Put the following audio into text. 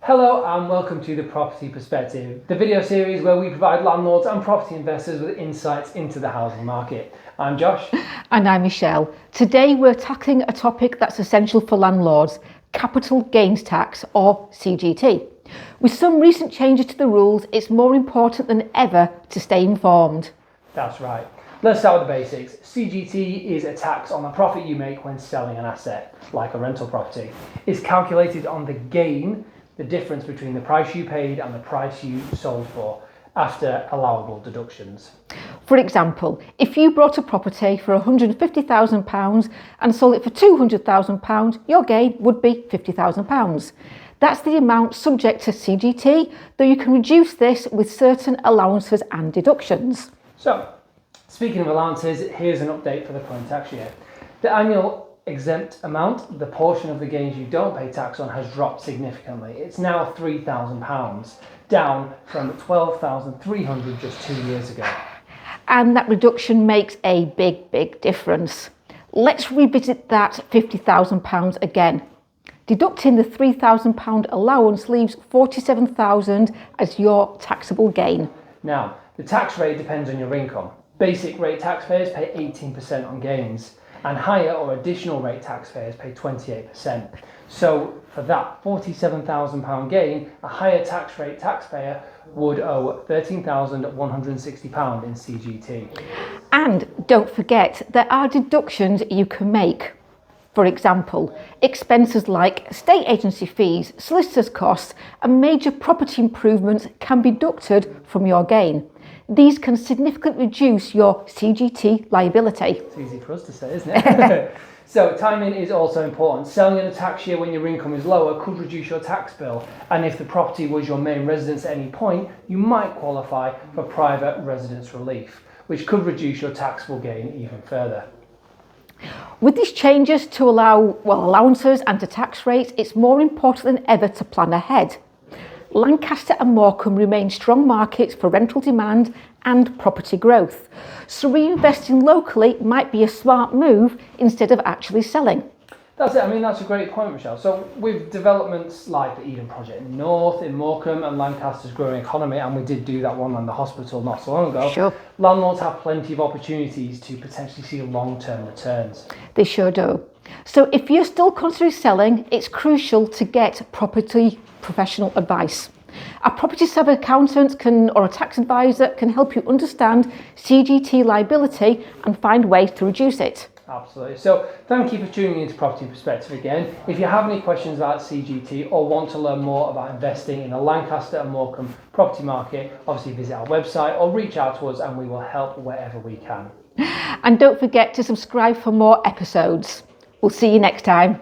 Hello and welcome to The Property Perspective, the video series where we provide landlords and property investors with insights into the housing market. I'm Josh. And I'm Michelle. Today we're tackling a topic that's essential for landlords, capital gains tax or CGT. With some recent changes to the rules, it's more important than ever to stay informed. That's right. Let's start with the basics. CGT is a tax on the profit you make when selling an asset, like a rental property. It's calculated on the gain, the difference between the price you paid and the price you sold for, after allowable deductions. For example, if you bought a property for £150,000 and sold it for £200,000, your gain would be £50,000. That's the amount subject to CGT, though you can reduce this with certain allowances and deductions. So, speaking of allowances, here's an update for the current tax year. The annual exempt amount, the portion of the gains you don't pay tax on, has dropped significantly. It's now £3,000, down from £12,300 just 2 years ago. And that reduction makes a big difference. Let's revisit that £50,000 again. Deducting the £3,000 allowance leaves £47,000 as your taxable gain. Now, the tax rate depends on your income. Basic rate taxpayers pay 18% on gains, and higher or additional rate taxpayers pay 28%. So for that £47,000 gain, a higher tax rate taxpayer would owe £13,160 in CGT. And don't forget, there are deductions you can make. For example, expenses like estate agency fees, solicitors' costs, and major property improvements can be deducted from your gain. These can significantly reduce your CGT liability. It's easy for us to say, isn't it? So timing is also important. Selling in a tax year when your income is lower could reduce your tax bill. And if the property was your main residence at any point, you might qualify for private residence relief, which could reduce your taxable gain even further. With these changes to allow allowances and to tax rates, it's more important than ever to plan ahead. Lancaster and Morecambe remain strong markets for rental demand and property growth, so reinvesting locally might be a smart move instead of actually selling. That's it. I mean, that's a great point, Michelle. So with developments like the Eden Project North in Morecambe and Lancaster's growing economy, and we did do that one on the hospital not so long ago, Sure. Landlords have plenty of opportunities to potentially see long-term returns. They sure do. So if you're still considering selling, it's crucial to get property professional advice. A property savvy accountant or a tax advisor can help you understand CGT liability and find ways to reduce it. Absolutely. So thank you for tuning into Property Perspective again. If you have any questions about CGT or want to learn more about investing in the Lancaster and Morecambe property market, obviously visit our website or reach out to us and we will help wherever we can. And don't forget to subscribe for more episodes. We'll see you next time.